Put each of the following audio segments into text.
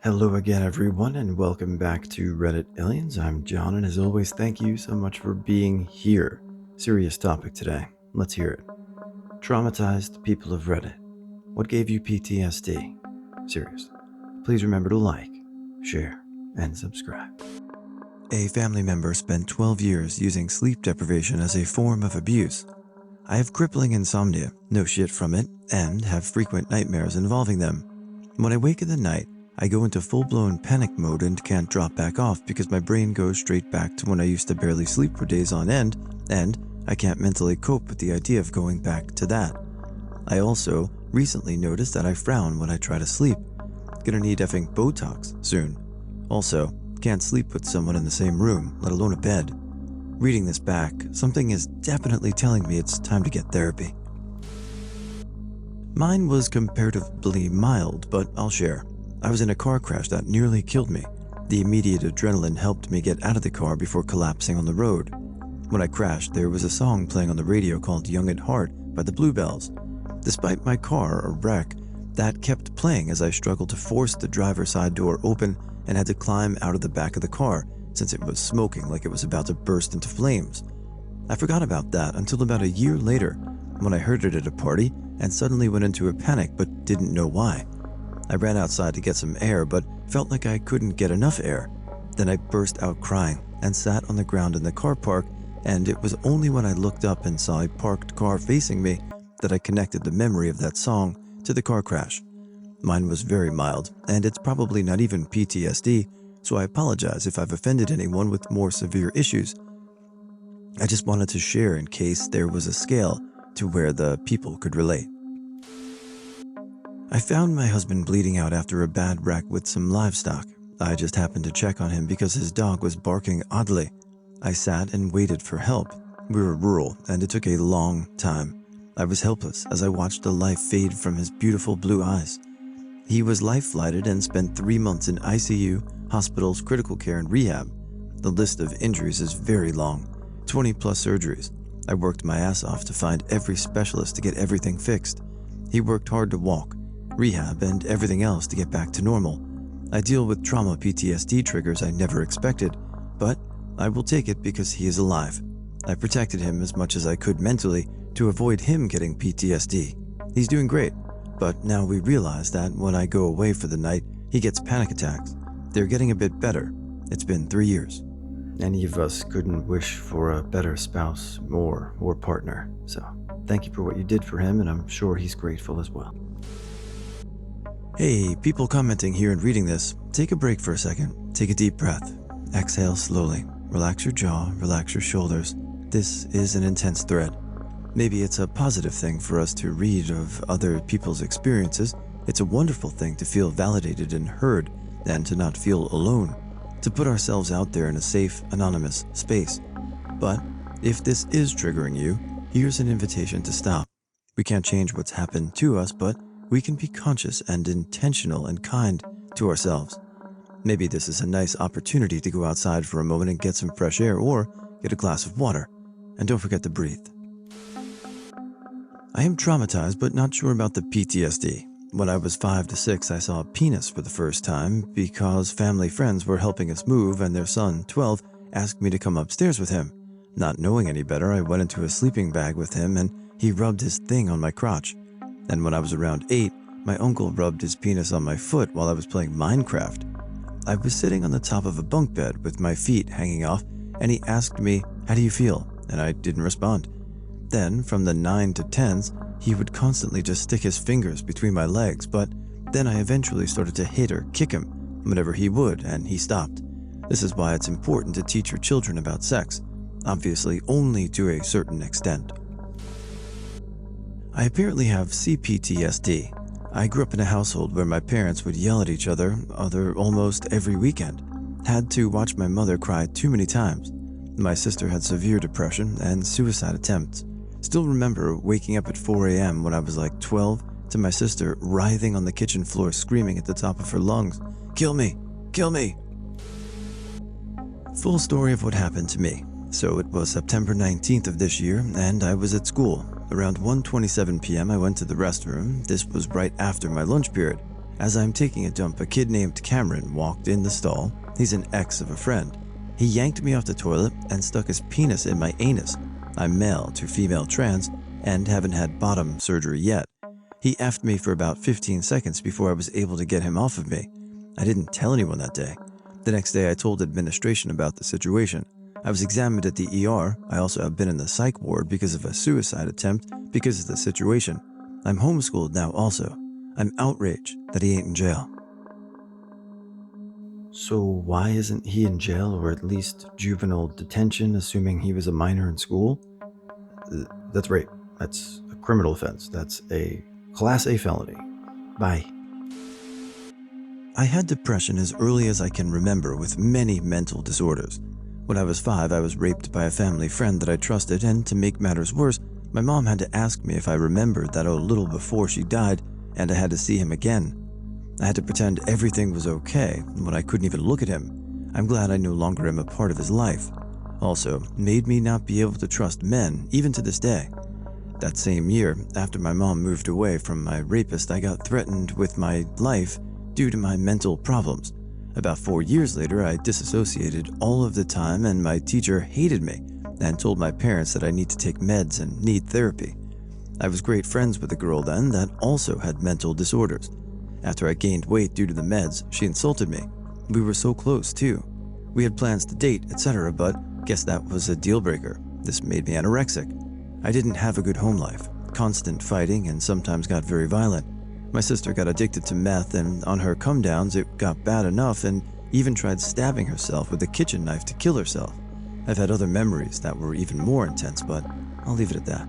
Hello again, everyone, and welcome back to Reddit Aliens. I'm John, and as always, thank you so much for being here. Serious topic today. Let's hear it. Traumatized people of Reddit. What gave you PTSD? Serious. Please remember to like, share, and subscribe. A family member spent 12 years using sleep deprivation as a form of abuse. I have crippling insomnia, no shit from it, and have frequent nightmares involving them. When I wake in the night, I go into full-blown panic mode and can't drop back off because my brain goes straight back to when I used to barely sleep for days on end, and I can't mentally cope with the idea of going back to that. I also recently noticed that I frown when I try to sleep. Gonna need effing Botox soon. Also, can't sleep with someone in the same room, let alone a bed. Reading this back, something is definitely telling me it's time to get therapy. Mine was comparatively mild, but I'll share. I was in a car crash that nearly killed me. The immediate adrenaline helped me get out of the car before collapsing on the road. When I crashed, there was a song playing on the radio called Young at Heart by the Bluebells. Despite my car a wreck, that kept playing as I struggled to force the driver's side door open and had to climb out of the back of the car since it was smoking like it was about to burst into flames. I forgot about that until about a year later when I heard it at a party and suddenly went into a panic but didn't know why. I ran outside to get some air but felt like I couldn't get enough air. Then I burst out crying and sat on the ground in the car park, and it was only when I looked up and saw a parked car facing me that I connected the memory of that song to the car crash. Mine was very mild, and it's probably not even PTSD, so I apologize if I've offended anyone with more severe issues. I just wanted to share in case there was a scale to where the people could relate. I found my husband bleeding out after a bad wreck with some livestock. I just happened to check on him because his dog was barking oddly. I sat and waited for help. We were rural, and it took a long time. I was helpless as I watched the life fade from his beautiful blue eyes. He was life-flighted and spent 3 months in ICU, hospitals, critical care, and rehab. The list of injuries is very long, 20-plus surgeries. I worked my ass off to find every specialist to get everything fixed. He worked hard to walk, rehab, and everything else to get back to normal. I deal with trauma PTSD triggers I never expected, but I will take it because he is alive. I protected him as much as I could mentally to avoid him getting PTSD. He's doing great, but now we realize that when I go away for the night, he gets panic attacks. They're getting a bit better. It's been 3 years. Any of us couldn't wish for a better spouse or partner, so thank you for what you did for him, and I'm sure he's grateful as well. Hey, people commenting here and reading this, take a break for a second. Take a deep breath. Exhale slowly. Relax your jaw, relax your shoulders. This is an intense thread. Maybe it's a positive thing for us to read of other people's experiences. It's a wonderful thing to feel validated and heard and to not feel alone, to put ourselves out there in a safe, anonymous space. But if this is triggering you, here's an invitation to stop. We can't change what's happened to us, but we can be conscious and intentional and kind to ourselves. Maybe this is a nice opportunity to go outside for a moment and get some fresh air or get a glass of water. And don't forget to breathe. I am traumatized but not sure about the PTSD. When I was 5 to 6, I saw a penis for the first time because family friends were helping us move and their son, 12, asked me to come upstairs with him. Not knowing any better, I went into a sleeping bag with him and he rubbed his thing on my crotch. And when I was around 8, my uncle rubbed his penis on my foot while I was playing Minecraft. I was sitting on the top of a bunk bed with my feet hanging off, and he asked me, "How do you feel?" And I didn't respond. Then, from the 9 to 10s, he would constantly just stick his fingers between my legs, but then I eventually started to hit or kick him whenever he would, and he stopped. This is why it's important to teach your children about sex, obviously only to a certain extent. I apparently have CPTSD. I grew up in a household where my parents would yell at each other almost every weekend. Had to watch my mother cry too many times. My sister had severe depression and suicide attempts. Still remember waking up at 4 a.m. when I was like 12 to my sister writhing on the kitchen floor screaming at the top of her lungs, "Kill me! Kill me!" Full story of what happened to me. So it was September 19th of this year, and I was at school. Around 1:27 p.m. I went to the restroom. This was right after my lunch period. As I'm taking a dump, a kid named Cameron walked in the stall. He's an ex of a friend. He yanked me off the toilet and stuck his penis in my anus. I'm male to female trans and haven't had bottom surgery yet. He effed me for about 15 seconds before I was able to get him off of me. I didn't tell anyone that day. The next day I told administration about the situation. I was examined at the ER. I also have been in the psych ward because of a suicide attempt because of the situation. I'm homeschooled now also. I'm outraged that he ain't in jail. So why isn't he in jail or at least juvenile detention, assuming he was a minor in school? That's rape. That's a criminal offense. That's a Class A felony. Bye. I had depression as early as I can remember with many mental disorders. When I was 5, I was raped by a family friend that I trusted, and to make matters worse, my mom had to ask me if I remembered that a little before she died, and I had to see him again. I had to pretend everything was okay when I couldn't even look at him. I'm glad I no longer am a part of his life. Also, made me not be able to trust men, even to this day. That same year, after my mom moved away from my rapist, I got threatened with my life due to my mental problems. About 4 years later, I disassociated all of the time, and my teacher hated me and told my parents that I need to take meds and need therapy. I was great friends with a girl then that also had mental disorders. After I gained weight due to the meds, she insulted me. We were so close too. We had plans to date, etc., but guess that was a deal breaker. This made me anorexic. I didn't have a good home life, constant fighting, and sometimes got very violent. My sister got addicted to meth, and on her come-downs it got bad enough and even tried stabbing herself with a kitchen knife to kill herself. I've had other memories that were even more intense, but I'll leave it at that.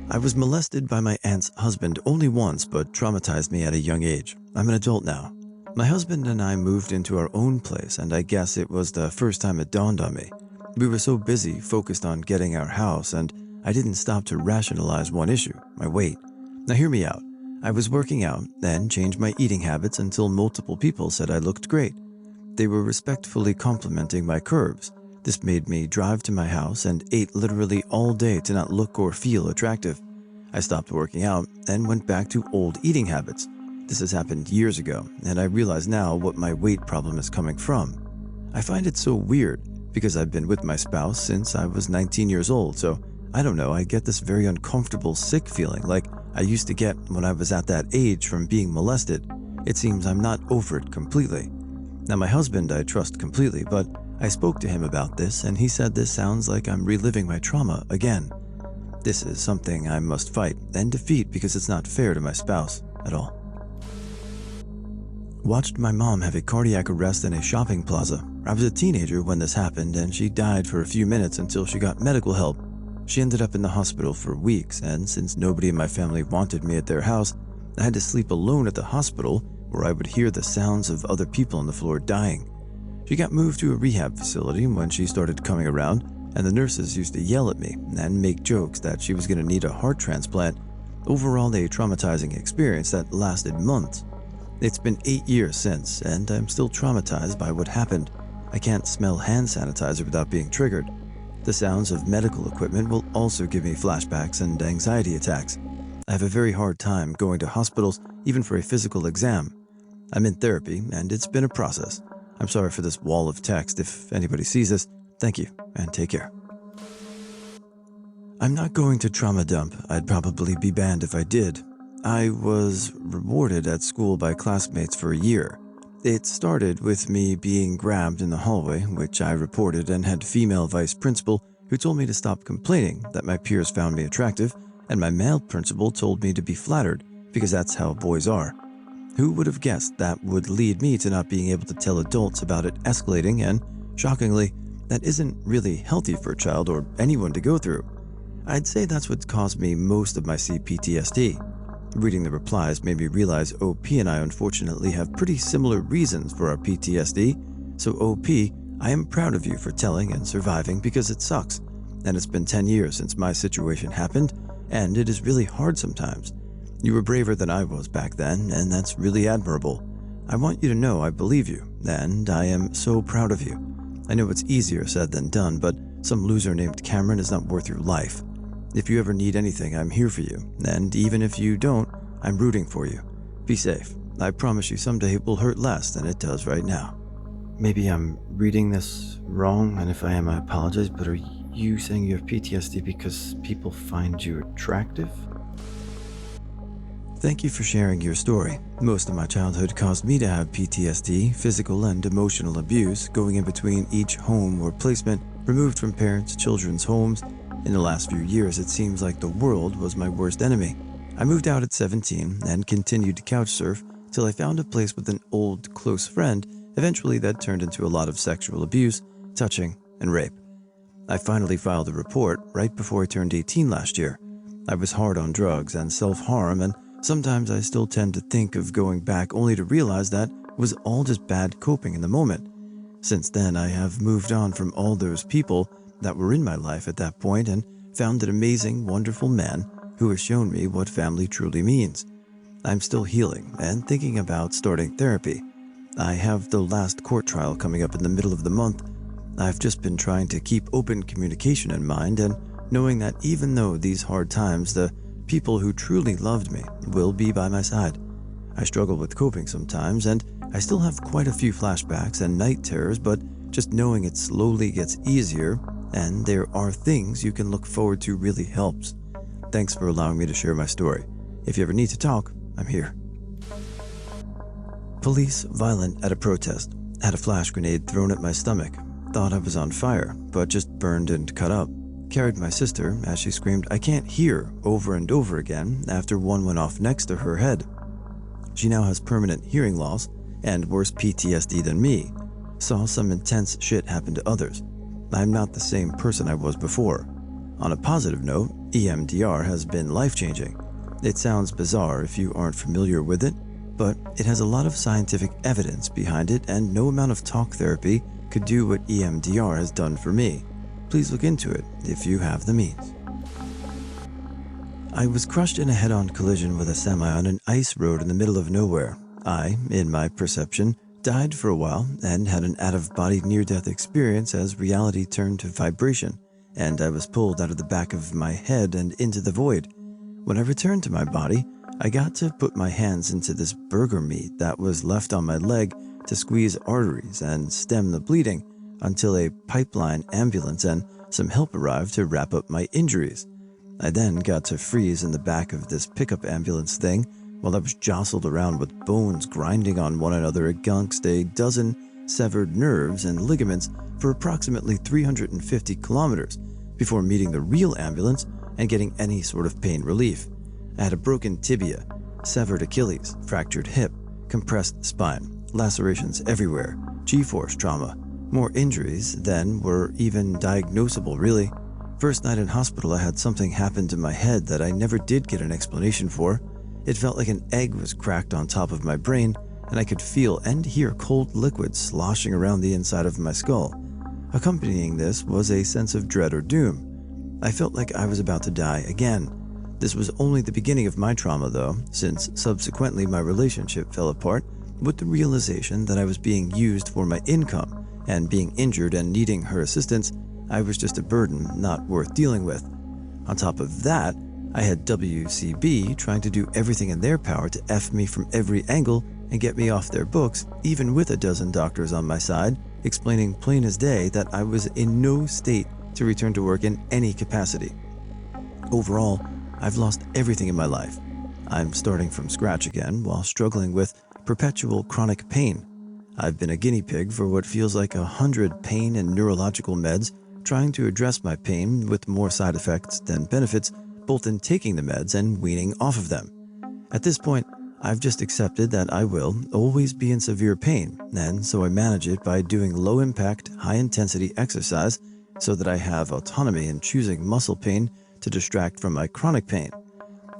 I was molested by my aunt's husband only once, but traumatized me at a young age. I'm an adult now. My husband and I moved into our own place, and I guess it was the first time it dawned on me. We were so busy, focused on getting our house, and I didn't stop to rationalize one issue, my weight. Now hear me out. I was working out, then changed my eating habits until multiple people said I looked great. They were respectfully complimenting my curves. This made me drive to my house and ate literally all day to not look or feel attractive. I stopped working out and went back to old eating habits. This has happened years ago, and I realize now what my weight problem is coming from. I find it so weird because I've been with my spouse since I was 19 years old, so I don't know, I get this very uncomfortable, sick feeling like I used to get when I was at that age from being molested. It seems I'm not over it completely. Now my husband I trust completely, but I spoke to him about this and he said this sounds like I'm reliving my trauma again. This is something I must fight and defeat because it's not fair to my spouse at all. Watched my mom have a cardiac arrest in a shopping plaza. I was a teenager when this happened and she died for a few minutes until she got medical help. She ended up in the hospital for weeks, and since nobody in my family wanted me at their house, I had to sleep alone at the hospital where I would hear the sounds of other people on the floor dying. She got moved to a rehab facility when she started coming around, and the nurses used to yell at me and make jokes that she was going to need a heart transplant. Overall, a traumatizing experience that lasted months. It's been 8 years since, and I'm still traumatized by what happened. I can't smell hand sanitizer without being triggered. The sounds of medical equipment will also give me flashbacks and anxiety attacks. I have a very hard time going to hospitals, even for a physical exam. I'm in therapy, and it's been a process. I'm sorry for this wall of text. If anybody sees this, thank you, and take care. I'm not going to trauma dump. I'd probably be banned if I did. I was rewarded at school by classmates for a year. It started with me being grabbed in the hallway, which I reported, and had female vice principal who told me to stop complaining that my peers found me attractive, and my male principal told me to be flattered because that's how boys are. Who would have guessed that would lead me to not being able to tell adults about it escalating, and shockingly, that isn't really healthy for a child or anyone to go through. I'd say that's what caused me most of my PTSD. Reading the replies made me realize OP and I unfortunately have pretty similar reasons for our PTSD, so OP, I am proud of you for telling and surviving because it sucks, and it's been 10 years since my situation happened, and it is really hard sometimes. You were braver than I was back then, and that's really admirable. I want you to know I believe you, and I am so proud of you. I know it's easier said than done, but some loser named Cameron is not worth your life. If you ever need anything, I'm here for you, and even if you don't, I'm rooting for you. Be safe. I promise you someday it will hurt less than it does right now. Maybe I'm reading this wrong, and if I am, I apologize, but are you saying you have PTSD because people find you attractive? Thank you for sharing your story. Most of my childhood caused me to have PTSD, physical and emotional abuse, going in between each home or placement, removed from parents' children's homes. In the last few years, it seems like the world was my worst enemy. I moved out at 17 and continued to couch surf till I found a place with an old, close friend. Eventually, that turned into a lot of sexual abuse, touching, and rape. I finally filed a report right before I turned 18 last year. I was hard on drugs and self-harm, and sometimes I still tend to think of going back only to realize that it was all just bad coping in the moment. Since then, I have moved on from all those people that were in my life at that point and found an amazing, wonderful man who has shown me what family truly means. I'm still healing and thinking about starting therapy. I have the last court trial coming up in the middle of the month. I've just been trying to keep open communication in mind and knowing that even though these hard times, the people who truly loved me will be by my side. I struggle with coping sometimes, and I still have quite a few flashbacks and night terrors, but just knowing it slowly gets easier and there are things you can look forward to really helps. Thanks for allowing me to share my story. If you ever need to talk, I'm here. Police violent at a protest. Had a flash grenade thrown at my stomach. Thought I was on fire, but just burned and cut up. Carried my sister as she screamed, "I can't hear," over and over again after one went off next to her head. She now has permanent hearing loss and worse PTSD than me. Saw some intense shit happen to others. I'm not the same person I was before. On a positive note, EMDR has been life-changing. It sounds bizarre if you aren't familiar with it, but it has a lot of scientific evidence behind it, and no amount of talk therapy could do what EMDR has done for me. Please look into it if you have the means. I was crushed in a head-on collision with a semi on an ice road in the middle of nowhere. I, in my perception, died for a while and had an out-of-body near-death experience as reality turned to vibration, and I was pulled out of the back of my head and into the void. When I returned to my body, I got to put my hands into this burger meat that was left on my leg to squeeze arteries and stem the bleeding until a pipeline ambulance and some help arrived to wrap up my injuries. I then got to freeze in the back of this pickup ambulance thing while I was jostled around with bones grinding on one another against a dozen severed nerves and ligaments for approximately 350 kilometers before meeting the real ambulance and getting any sort of pain relief. I had a broken tibia, severed Achilles, fractured hip, compressed spine, lacerations everywhere, G-force trauma, more injuries than were even diagnosable really. First night in hospital, I had something happen to my head that I never did get an explanation for. It felt like an egg was cracked on top of my brain, and I could feel and hear cold liquid sloshing around the inside of my skull. Accompanying this was a sense of dread or doom. I felt like I was about to die again. This was only the beginning of my trauma though, since subsequently my relationship fell apart with the realization that I was being used for my income, and being injured and needing her assistance, I was just a burden not worth dealing with. On top of that, I had WCB trying to do everything in their power to F me from every angle and get me off their books, even with a dozen doctors on my side, explaining plain as day that I was in no state to return to work in any capacity. Overall, I've lost everything in my life. I'm starting from scratch again while struggling with perpetual chronic pain. I've been a guinea pig for what feels like 100 pain and neurological meds, trying to address my pain with more side effects than benefits, both in taking the meds and weaning off of them. At this point, I've just accepted that I will always be in severe pain, and so I manage it by doing low-impact, high-intensity exercise so that I have autonomy in choosing muscle pain to distract from my chronic pain,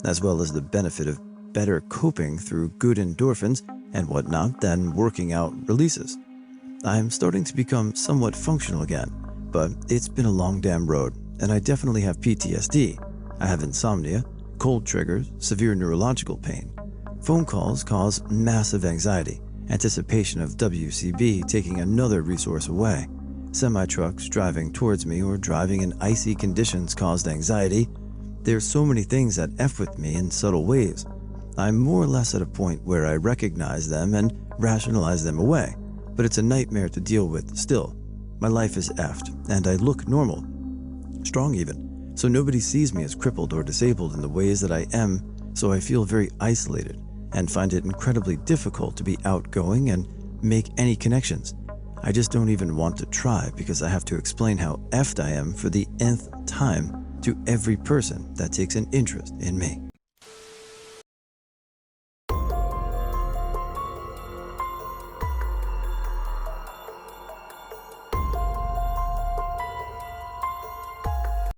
as well as the benefit of better coping through good endorphins and whatnot than working out releases. I'm starting to become somewhat functional again, but it's been a long damn road, and I definitely have PTSD. I have insomnia, cold triggers, severe neurological pain. Phone calls cause massive anxiety, anticipation of WCB taking another resource away. Semi-trucks driving towards me or driving in icy conditions caused anxiety. There's so many things that F with me in subtle ways. I'm more or less at a point where I recognize them and rationalize them away, but it's a nightmare to deal with still. My life is effed, and I look normal, strong even, so nobody sees me as crippled or disabled in the ways that I am, so I feel very isolated and find it incredibly difficult to be outgoing and make any connections. I just don't even want to try because I have to explain how effed I am for the nth time to every person that takes an interest in me.